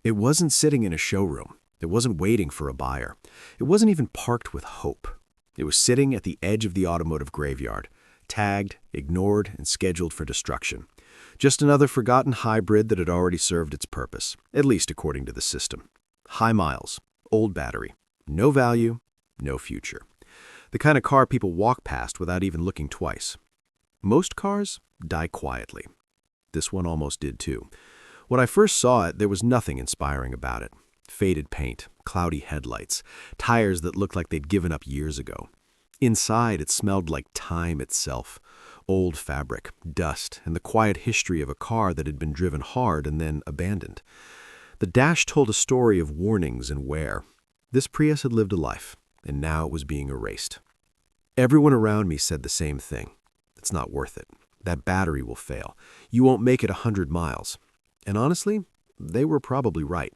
It wasn't sitting in a showroom. It wasn't waiting for a buyer. It wasn't even parked with hope. It was sitting at the edge of the automotive graveyard, tagged, ignored, and scheduled for destruction. Just another forgotten hybrid that had already served its purpose, at least according to the system. High miles, old battery, no value, no future. The kind of car people walk past without even looking twice. Most cars die quietly. This one almost did too. When I first saw it, there was nothing inspiring about it. Faded paint, cloudy headlights, tires that looked like they'd given up years ago. Inside, it smelled like time itself. Old fabric, dust, and the quiet history of a car that had been driven hard and then abandoned. The dash told a story of warnings and wear. This Prius had lived a life, and now it was being erased. Everyone around me said the same thing. It's not worth it. That battery will fail. You won't make it 100 miles. And honestly, they were probably right.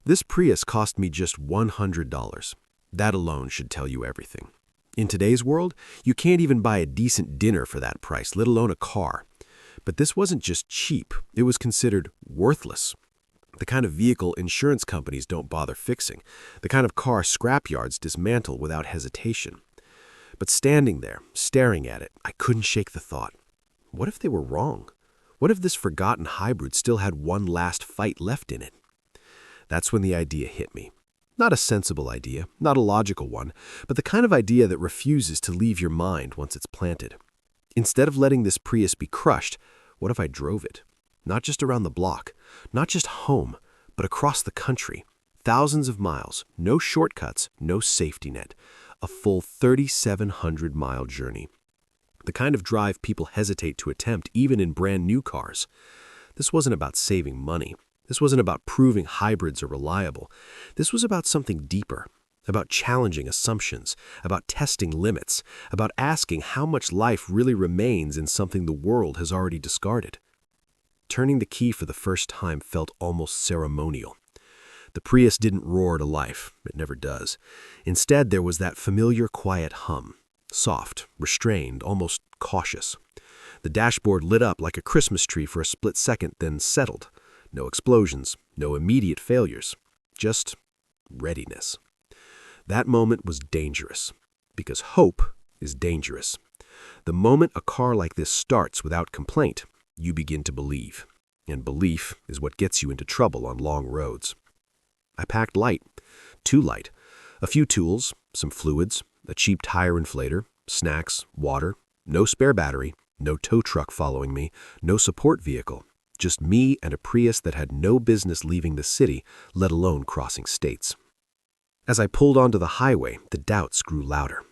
This Prius cost me just $100. That alone should tell you everything. In today's world, you can't even buy a decent dinner for that price, let alone a car. But this wasn't just cheap, it was considered worthless. The kind of vehicle insurance companies don't bother fixing, the kind of car scrapyards dismantle without hesitation. But standing there, staring at it, I couldn't shake the thought. What if they were wrong? What if this forgotten hybrid still had one last fight left in it? That's when the idea hit me. Not a sensible idea, not a logical one, but the kind of idea that refuses to leave your mind once it's planted. Instead of letting this Prius be crushed, what if I drove it? Not just around the block, not just home, but across the country. Thousands of miles, no shortcuts, no safety net. A full 3,700-mile journey. The kind of drive people hesitate to attempt even in brand new cars. This wasn't about saving money. This wasn't about proving hybrids are reliable. This was about something deeper, about challenging assumptions, about testing limits, about asking how much life really remains in something the world has already discarded. Turning the key for the first time felt almost ceremonial. The Prius didn't roar to life. It never does. Instead, there was that familiar quiet hum. Soft, restrained, almost cautious. The dashboard lit up like a Christmas tree for a split second, then settled. No explosions, no immediate failures, just readiness. That moment was dangerous, because hope is dangerous. The moment a car like this starts without complaint, you begin to believe. And belief is what gets you into trouble on long roads. I packed light, too light. A few tools, some fluids, a cheap tire inflator, snacks, water, no spare battery, no tow truck following me, no support vehicle. Just me and a Prius that had no business leaving the city, let alone crossing states. As I pulled onto the highway, the doubts grew louder.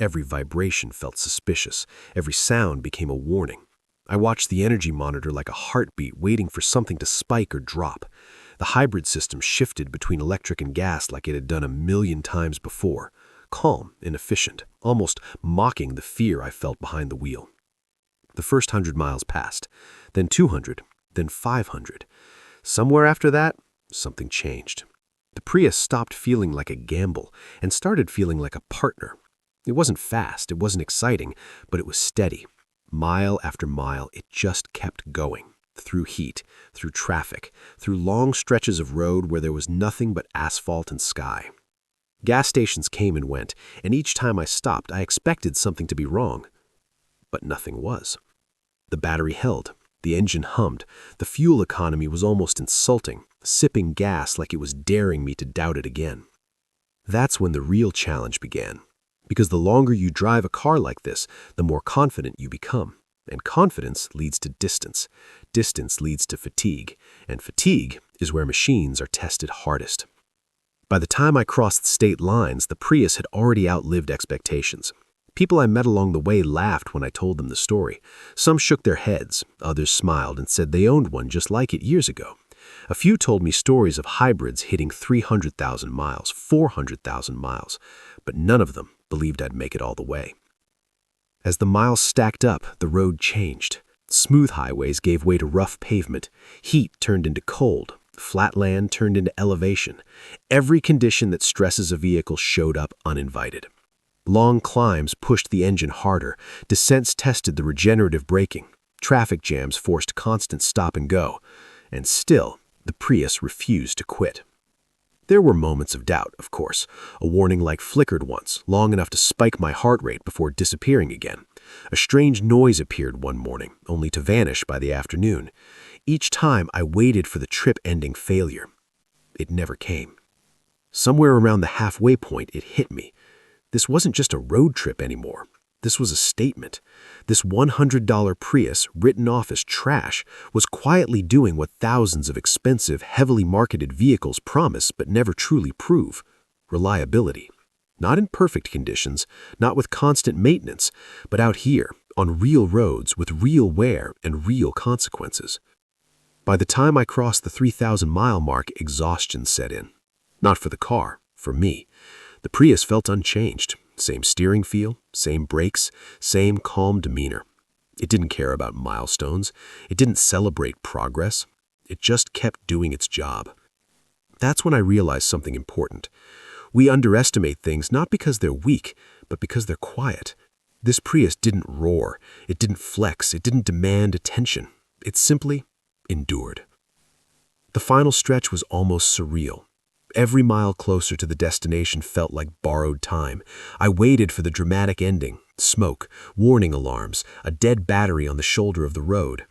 Every vibration felt suspicious. Every sound became a warning. I watched the energy monitor like a heartbeat waiting for something to spike or drop. The hybrid system shifted between electric and gas like it had done 1,000,000 times before. Calm and efficient, almost mocking the fear I felt behind the wheel. The first 100 miles passed, then 200, then 500. Somewhere after that, something changed. The Prius stopped feeling like a gamble and started feeling like a partner. It wasn't fast, it wasn't exciting, but it was steady. Mile after mile, it just kept going. Through heat, through traffic, through long stretches of road where there was nothing but asphalt and sky. Gas stations came and went, and each time I stopped, I expected something to be wrong. But nothing was. The battery held. The engine hummed. The fuel economy was almost insulting, sipping gas like it was daring me to doubt it again. That's when the real challenge began. Because the longer you drive a car like this, the more confident you become. And confidence leads to distance. Distance leads to fatigue. And fatigue is where machines are tested hardest. By the time I crossed state lines, the Prius had already outlived expectations. People I met along the way laughed when I told them the story. Some shook their heads, others smiled and said they owned one just like it years ago. A few told me stories of hybrids hitting 300,000 miles, 400,000 miles, but none of them believed I'd make it all the way. As the miles stacked up, the road changed. Smooth highways gave way to rough pavement. Heat turned into cold. Flat land turned into elevation. Every condition that stresses a vehicle showed up uninvited. Long climbs pushed the engine harder. Descents tested the regenerative braking. Traffic jams forced constant stop and go. And still, the Prius refused to quit. There were moments of doubt, of course. A warning light flickered once, long enough to spike my heart rate before disappearing again. A strange noise appeared one morning, only to vanish by the afternoon. Each time I waited for the trip-ending failure. It never came. Somewhere around the halfway point, it hit me. This wasn't just a road trip anymore. This was a statement. This $100 Prius, written off as trash, was quietly doing what thousands of expensive, heavily marketed vehicles promise but never truly prove: reliability. Not in perfect conditions, not with constant maintenance, but out here, on real roads with real wear and real consequences. By the time I crossed the 3,000-mile mark, exhaustion set in. Not for the car, for me. The Prius felt unchanged. Same steering feel, same brakes, same calm demeanor. It didn't care about milestones. It didn't celebrate progress. It just kept doing its job. That's when I realized something important. We underestimate things not because they're weak, but because they're quiet. This Prius didn't roar. It didn't flex. It didn't demand attention. It simply endured. The final stretch was almost surreal. Every mile closer to the destination felt like borrowed time. I waited for the dramatic ending: smoke, warning alarms, a dead battery on the shoulder of the road.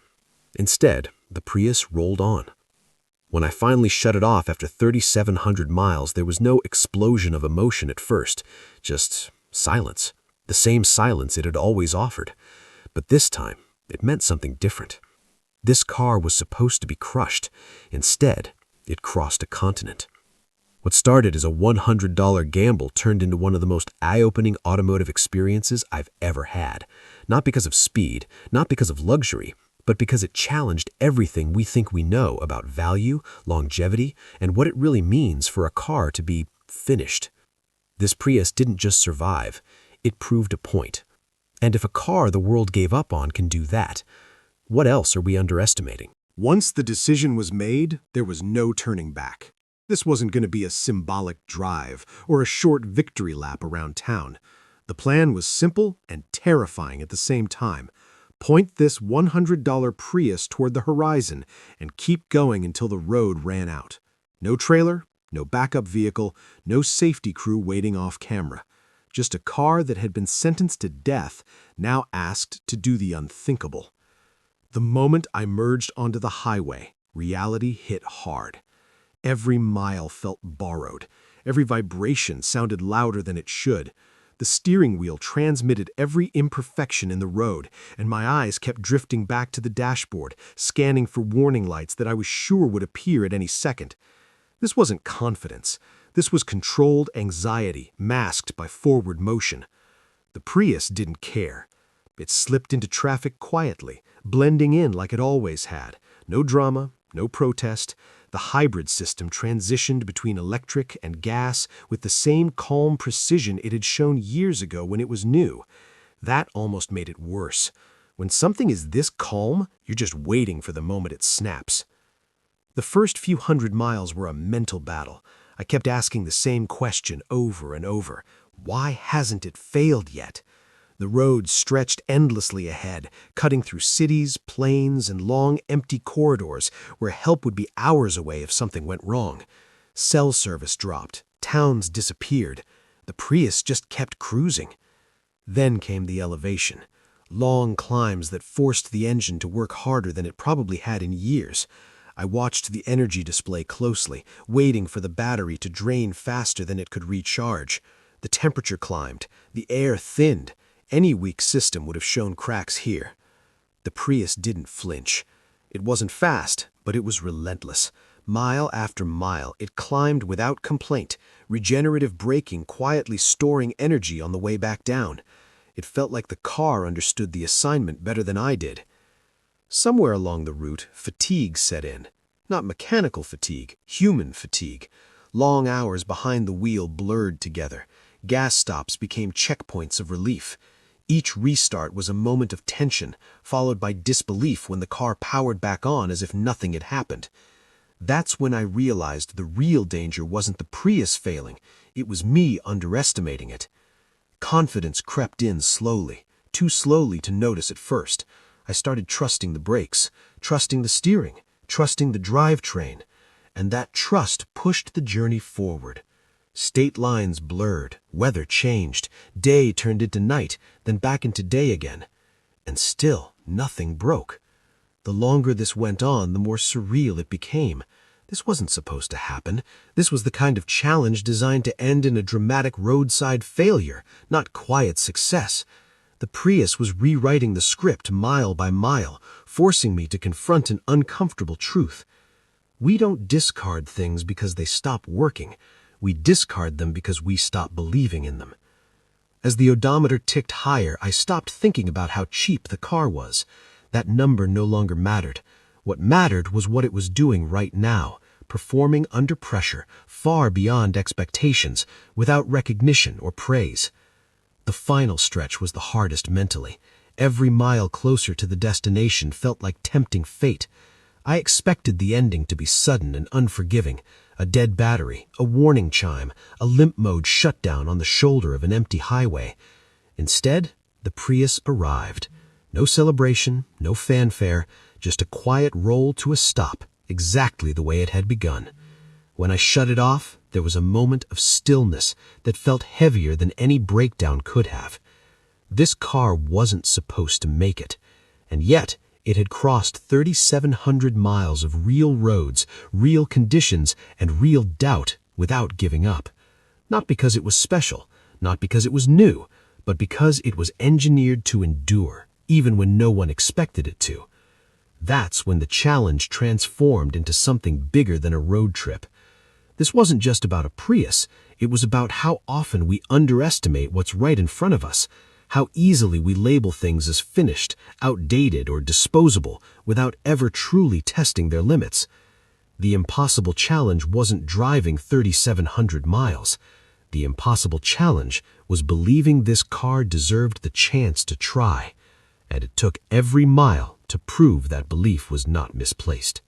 Instead, the Prius rolled on. When I finally shut it off after 3,700 miles, there was no explosion of emotion at first, just silence, the same silence it had always offered. But this time, it meant something different. This car was supposed to be crushed. Instead, it crossed a continent. What started as a $100 gamble turned into one of the most eye-opening automotive experiences I've ever had. Not because of speed, not because of luxury, but because it challenged everything we think we know about value, longevity, and what it really means for a car to be finished. This Prius didn't just survive, it proved a point. And if a car the world gave up on can do that, what else are we underestimating? Once the decision was made, there was no turning back. This wasn't going to be a symbolic drive or a short victory lap around town. The plan was simple and terrifying at the same time. Point this $100 Prius toward the horizon and keep going until the road ran out. No trailer, no backup vehicle, no safety crew waiting off camera. Just a car that had been sentenced to death, now asked to do the unthinkable. The moment I merged onto the highway, reality hit hard. Every mile felt borrowed. Every vibration sounded louder than it should. The steering wheel transmitted every imperfection in the road, and my eyes kept drifting back to the dashboard, scanning for warning lights that I was sure would appear at any second. This wasn't confidence. This was controlled anxiety, masked by forward motion. The Prius didn't care. It slipped into traffic quietly, blending in like it always had. No drama, no protest. The hybrid system transitioned between electric and gas with the same calm precision it had shown years ago when it was new. That almost made it worse. When something is this calm, you're just waiting for the moment it snaps. The first few hundred miles were a mental battle. I kept asking the same question over and over. Why hasn't it failed yet? The road stretched endlessly ahead, cutting through cities, plains, and long, empty corridors where help would be hours away if something went wrong. Cell service dropped. Towns disappeared. The Prius just kept cruising. Then came the elevation. Long climbs that forced the engine to work harder than it probably had in years. I watched the energy display closely, waiting for the battery to drain faster than it could recharge. The temperature climbed. The air thinned. Any weak system would have shown cracks here. The Prius didn't flinch. It wasn't fast, but it was relentless. Mile after mile, it climbed without complaint, regenerative braking quietly storing energy on the way back down. It felt like the car understood the assignment better than I did. Somewhere along the route, fatigue set in. Not mechanical fatigue, human fatigue. Long hours behind the wheel blurred together. Gas stops became checkpoints of relief. Each restart was a moment of tension, followed by disbelief when the car powered back on as if nothing had happened. That's when I realized the real danger wasn't the Prius failing, it was me underestimating it. Confidence crept in slowly, too slowly to notice at first. I started trusting the brakes, trusting the steering, trusting the drivetrain. and that trust pushed the journey forward. State lines blurred, weather changed, day turned into night, then back into day again. And still, nothing broke. The longer this went on, the more surreal it became. This wasn't supposed to happen. This was the kind of challenge designed to end in a dramatic roadside failure, not quiet success. The Prius was rewriting the script mile by mile, forcing me to confront an uncomfortable truth. We don't discard things because they stop working. We discard them because we stop believing in them. As the odometer ticked higher, I stopped thinking about how cheap the car was. That number no longer mattered. What mattered was what it was doing right now, performing under pressure, far beyond expectations, without recognition or praise. The final stretch was the hardest mentally. Every mile closer to the destination felt like tempting fate. I expected the ending to be sudden and unforgiving. A dead battery, a warning chime, a limp mode shutdown on the shoulder of an empty highway. Instead, the Prius arrived. No celebration, no fanfare, just a quiet roll to a stop, exactly the way it had begun. When I shut it off, there was a moment of stillness that felt heavier than any breakdown could have. This car wasn't supposed to make it, and yet it had crossed 3,700 miles of real roads, real conditions, and real doubt without giving up. Not because it was special, not because it was new, but because it was engineered to endure, even when no one expected it to. That's when the challenge transformed into something bigger than a road trip. This wasn't just about a Prius, it was about how often we underestimate what's right in front of us, how easily we label things as finished, outdated, or disposable without ever truly testing their limits. The impossible challenge wasn't driving 3,700 miles. The impossible challenge was believing this car deserved the chance to try, and it took every mile to prove that belief was not misplaced.